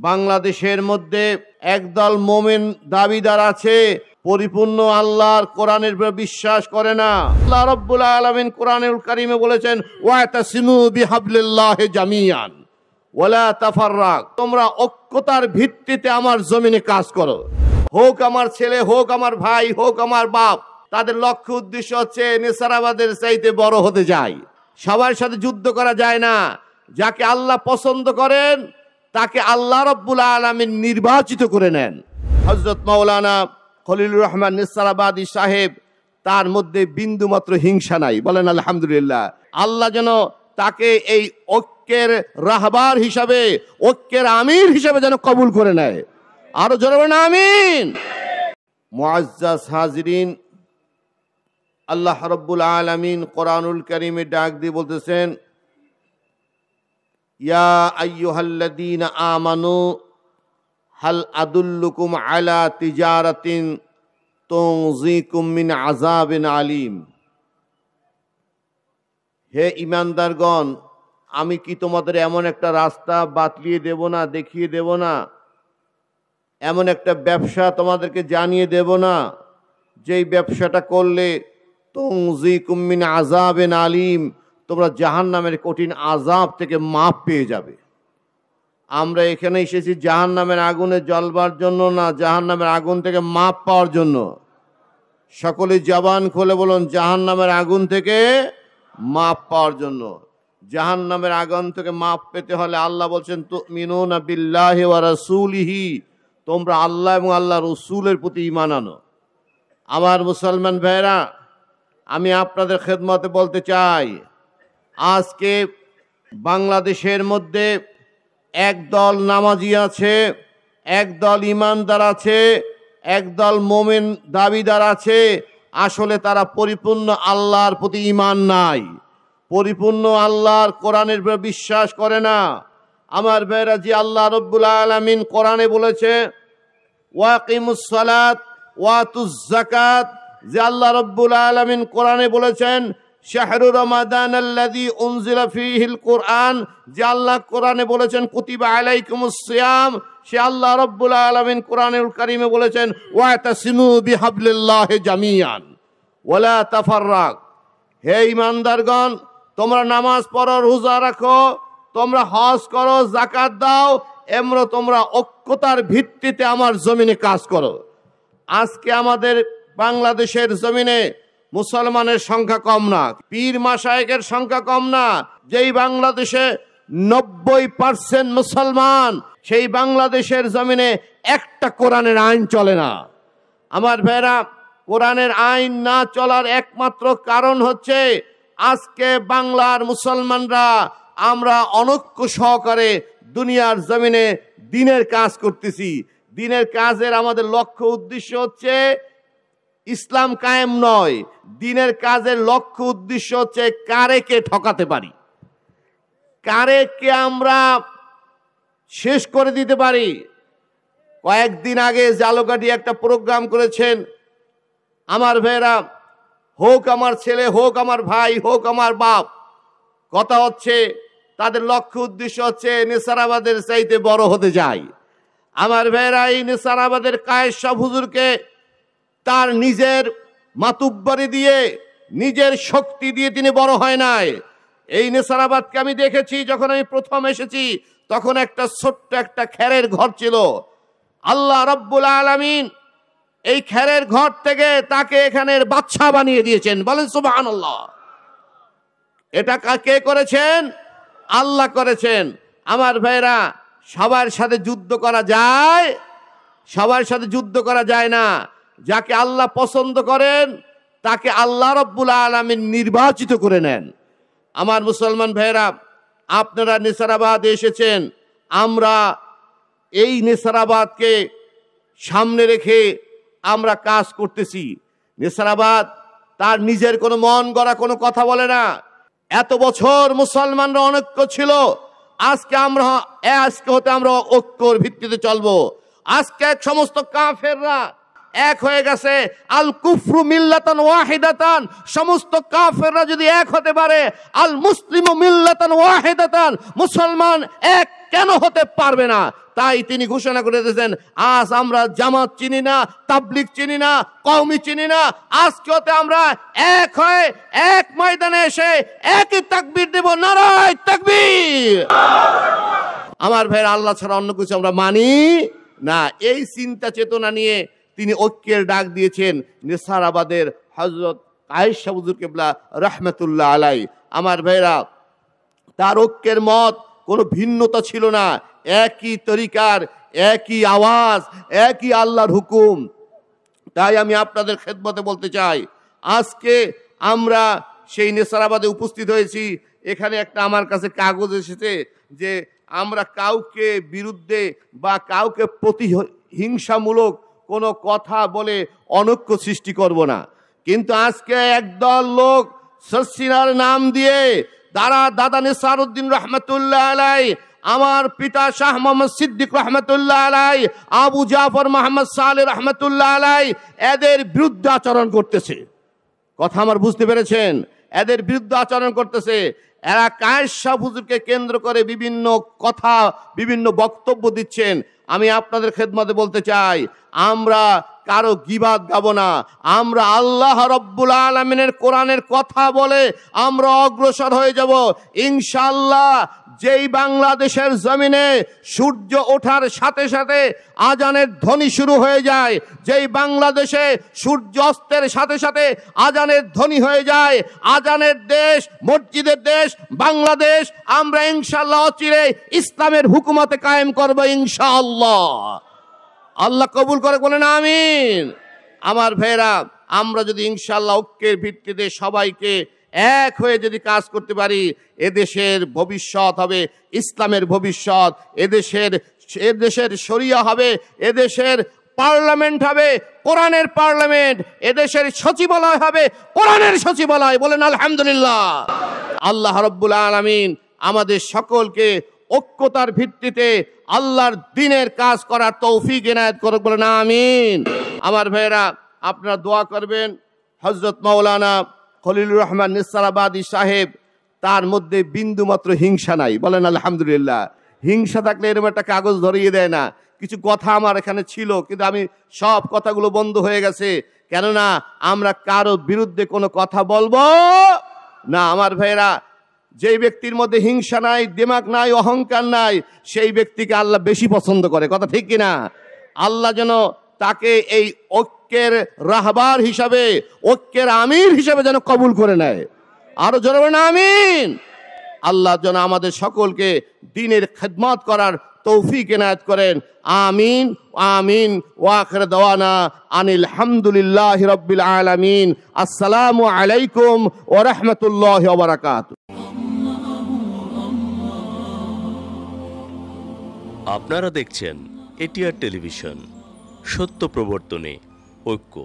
বাংলাদেশের মধ্যে একদল মুমিন দাবিদার আছে, পরিপূর্ণ আল্লাহর কোরআনের উপর বিশ্বাস করে না। আল্লাহ রাব্বুল আলামিন কোরআনুল কারীমে বলেছেন, ওয়াতাসিমু বিহাবলিল্লাহি জামিআন ওয়ালা তাফাররাক, তোমরা ঐক্যতার ভিত্তিতে আমার জমিনে কাজ করো। হোক আমার ছেলে, হোক আমার ভাই, হোক আমার বাপ, তাদের লক্ষ্য উদ্দেশ্য হচ্ছে নেসারাবাদের চাইতে বড় হতে যায়। সবার সাথে যুদ্ধ করা যায় না। যাকে আল্লাহ পছন্দ করেন তাকে আল্লাহ রাব্বুল আলামিন নির্বাচিত করে নেন। হযরত মাওলানা খলিলুর রহমান নেসারাবাদী সাহেব, তার মধ্যে বিন্দু মাত্র হিংসা নাই। বলেন আলহামদুলিল্লাহ। আল্লাহ যেন তাকে এই ঐক্যের রাহবার হিসাবে, ঐক্যের আমির হিসাবে যেন কবুল করে নেয়। আরো জোরে বলেন আমিন। মুআজ্জাজ হাজিরিন, আল্লাহ রাব্বুল আলামিন কোরআনুল কারীমে ডাক দিয়ে বলতেছেন, ইয়া আইয়ুহাল্লাযীনা আমানু হাল আদুল্লুকুম আলা তিজারাতিন তুনজিকুম মিন আযাবিন আলীম। হে ঈমানদারগণ, আমি কি তোমাদের এমন একটা রাস্তা বাতলিয়ে দেব না, দেখিয়ে দেব না? এমন একটা ব্যবসা তোমাদেরকে জানিয়ে দেব না যেই ব্যবসাটা করলে তুনজিকুম মিন আযাবিন আলীম, তোমরা জাহান্নামের কঠিন আযাব থেকে মাপ পেয়ে যাবে। আমরা এখানে এসেছি জাহান্নামের আগুনে জ্বলবার জন্য না, জাহান্নামের আগুন থেকে মাপ পাওয়ার জন্য। সকলে জবান খুলে বলুন, জাহান্নামের আগুন থেকে মাপ পাওয়ার জন্য। জাহান্নামের আগুন থেকে মাপ পেতে হলে আল্লাহ বলছেন, তুমিনুনা বিল্লাহি ওয়া রাসূলিহি, তোমরা আল্লাহ এবং আল্লাহ রসুলের প্রতি ঈমান আনো। আমার মুসলমান ভাইরা, আমি আপনাদের খেদমতে বলতে চাই, আজকে বাংলাদেশের মধ্যে একদল নামাজি আছে, একদল ইমানদার আছে, একদল মুমিন দাবিদার আছে। আসলে তারা পরিপূর্ণ আল্লাহর প্রতি ঈমান নাই, পরিপূর্ণ আল্লাহর কোরআনের উপর বিশ্বাস করে না। আমার ভাইরা, যে আল্লাহ রাব্বুল আলামিন কোরআনে বলেছে ওয়াকিমুস সালাত ওয়াতুজ যাকাত, যে আল্লাহ রাব্বুল আলামিন কোরআনে বলেছেন শাহরু রমাদানাল্লাযী উনজিলা ফীহিল কুরআন, যে আল্লাহ কোরআনে বলেছেন কুতিবা আলাইকুমুস সিয়াম, সে আল্লাহ রাব্বুল আলামিন কোরআনুল কারীমে বলেছেন ওয়াতাসিমু বিহাবলিল্লাহি জামিআন ওয়ালা তাফাররাক। হে ঈমানদারগণ, তোমরা নামাজ পড়ো, রোজা রাখো, তোমরা হজ করো, যাকাত দাও, এমরা তোমরা ঐক্যতার ভিত্তিতে আমার জমিনে কাজ করো। আজকে আমাদের বাংলাদেশের জমিনে মুসলমানের সংখ্যা কম না, পীর মাশায়েখের সংখ্যা কম না। যেই বাংলাদেশে 90% মুসলমান, সেই বাংলাদেশের জমিনে একটা কোরআনের আইন চলে না। আমার ভাইরা, কোরআনের আইন না চলার একমাত্র কারণ হচ্ছে আজকে বাংলার মুসলমানরা আমরা অনৈক্য সহকারে দুনিয়ার জমিনে দ্বীনের কাজ করতেছি। দ্বীনের কাজের আমাদের লক্ষ্য উদ্দেশ্য হচ্ছে ইসলাম কায়েম নয়, দ্বীনের কাজের লক্ষ্য উদ্দেশ্য হচ্ছে কারেকে ঠকাতে পারি, কারেকে আমরা শেষ করে দিতে পারি। কয়েকদিন আগে জালকাঠি একটা প্রোগ্রাম করেছেন আমার ভাইরা, হোক আমার ছেলে, হোক আমার ভাই, হোক আমার বাপ, কথা হচ্ছে তাদের লক্ষ্য উদ্দেশ্য হচ্ছে নেসারাবাদের চাইতে বড় হতে যায়। আমার ভাইরা, এই নেসারাবাদের কায়েস সাহেব হুজুরকে তার নিজের মাতুব্বরি দিয়ে, নিজের শক্তি দিয়ে তিনি বড় হয় নাই। এই নেসারাবাদকে আমি দেখেছি, যখন আমি প্রথম এসেছি তখন একটা ছোট্ট একটা খেরের ঘর ছিল। আল্লাহ রাব্বুল আলামিন এই খেরের ঘর থেকে তাকে এখানের বাদশা বানিয়ে দিয়েছেন। বলেন সুবহানাল্লাহ। এটা কে করেছেন? আল্লাহ করেছেন। আমার ভাইরা, সবার সাথে যুদ্ধ করা যায়? সবার সাথে যুদ্ধ করা যায় না। যাকে আল্লাহ পছন্দ করেন তাকে আল্লাহ রাব্বুল আলামিন নির্বাচিত করে নেন। আমার মুসলমান ভাইরা, আপনারা নেসারাবাদে এসেছেন, আমরা এই নেসারাবাদকে সামনে রেখে আমরা কাজ করতেছি। নেসারাবাদ তার নিজের কোনো মন গড়া কোনো কথা বলে না। এত বছর মুসলমানরা অনৈক্য ছিল, আজকে হতে আমরা ঐক্যর ভিত্তিতে চলবো। আজকে সমস্ত কাফেররা এক হয়ে গেছে। আল কুফরু মিল্লাতান ওয়াহিদাতান, সমস্ত কাফেররা যদি এক হতে পারে, আল মুসলিমু মিল্লাতান ওয়াহিদাতান, মুসলমান এক কেন হতে পারবে না? তাই তিনি ঘোষণা করে দিয়েছেন, আজ আমরা জামাত চিনি না, তাবলিগ চিনি না, কওমি চিনি না, আজকে হতে আমরা এক হয়ে এক ময়দানে এসে একই তাকবীর দেব, নারায়ে তাকবীর। আমার ভাইয়ের, আল্লাহ ছাড়া অন্য কিছু আমরা মানি না। এই চিন্তা চেতনা নিয়ে তিনি ঐক্যের ডাক দিয়েছেন নেসারাবাদের হযরত আয়েশা হুজুর কিবলা রাহমাতুল্লাহ আলাই। আমার ভাইরা, তার ঐক্যের মত কোনো ভিন্নতা ছিল না, একই তরিকার, একই আওয়াজ, একই আল্লাহর হুকুম। তাই আমি আপনাদের খেদমতে বলতে চাই, আজকে আমরা সেই নেসারাবাদে উপস্থিত হয়েছি। এখানে একটা আমার কাছে কাগজ এসেছে যে আমরা কাউকে বিরুদ্ধে বা কাউকে প্রতিহিংসামূলক কোনো কথা বলে অনৈক্য সৃষ্টি করব না। কিন্তু আজকে একদল লোক সরসিনার নাম দিয়ে দাদা নেসারউদ্দিন রহমতুল্লাহ আলাই, আমার পিতা শাহ মোহাম্মদ সিদ্দিক রহমতুল্লাহ আলাই, আবু জাফর মোহাম্মদ সালেহ রহমতুল্লাহ আলাই, এদের বিরুদ্ধে আচরণ করতেছে। কথা আমার বুঝতে পেরেছেন? এদের বিরুদ্ধে আচরণ করতেছে। এরা কায়েশা হুজুরকে কেন্দ্র করে বিভিন্ন কথা, বিভিন্ন বক্তব্য দিচ্ছেন। আমি আপনাদের খেদমতে বলতে চাই, আমরা কারো গীবাত গাবো না। আমরা আল্লাহ রব্বুল আলামিনের কোরআনের কথা বলে আমরা অগ্রসর হয়ে যাব ইনশাআল্লাহ। যেই বাংলাদেশের জমিনে সূর্য ওঠার সাথে সাথে আজানের ধ্বনি শুরু হয়ে যায়, যেই বাংলাদেশে সূর্য অস্তের সাথে সাথে আজানের ধ্বনি হয়ে যায়, আজানের দেশ, মসজিদের দেশ বাংলাদেশ, আমরা ইনশাআল্লাহ অচিরে ইসলামের হুকুমতে কায়েম করব ইনশাআল্লাহ। আল্লাহ কবুল করে বলেন আমিন। আমার ভাইরা, আমরা যদি ইনশাআল্লাহ ঐক্যের ভিত্তিতে সবাইকে এক হয়ে যদি কাজ করতে পারি, এদেশের ভবিষ্যৎ হবে ইসলামের ভবিষ্যৎ, এদেশের শরিয়া হবে, এদেশের পার্লামেন্ট হবে কোরআনের পার্লামেন্ট, এদেশের সচিবালয় হবে কোরআনের সচিবালয়। বলেন আলহামদুলিল্লাহ। আল্লাহ রাব্বুল আলামিন আমাদের সকলকে ঐক্যতার ভিত্তিতে আল্লাহর দ্বীনের কাজ করার তৌফিক এনায়েত করুক। বলেন আমিন। আমার ভাইয়েরা, আপনারা দোয়া করবেন। হযরত মাওলানা খলিলুর রহমান নেসারাবাদী সাহেব, তার মধ্যে বিন্দু মাত্র হিংসা নাই। বলেন আলহামদুলিল্লাহ। হিংসা থাকলে এরকম একটা কাগজ ধরিয়ে দেয় না। কিছু কথা আমার এখানে ছিল, কিন্তু আমি সব কথাগুলো বন্ধ হয়ে গেছে, কেননা আমরা কারো বিরুদ্ধে কোনো কথা বলবো না। আমার ভাইয়েরা, যেই ব্যক্তির মধ্যে হিংসা নাই, দিমাগ নাই, অহংকার নাই, সেই ব্যক্তিকে আল্লাহ বেশি পছন্দ করে। কথা ঠিক কিনা? আল্লাহ যেন তাকে এই ঐক্যের রাহবার হিসাবে, ঐক্যের আমির হিসাবে যেন কবুল করে নেয়। আরো জোরে বলেন আমিন। আল্লাহ যেন আমাদের সকলকে দ্বীনের খেদমত করার তৌফিক এনায়েত করেন। আমিন আমিন। ওয়া আখির দাওয়ানা আনিল হামদুলিল্লাহি রাব্বিল আলামিন। আসসালামু আলাইকুম ওয়া রাহমাতুল্লাহি ওয়া বারাকাতুহু। আপনারা দেখছেন এটিআর টেলিভিশন, সত্য প্রবর্তনে ঐক্য।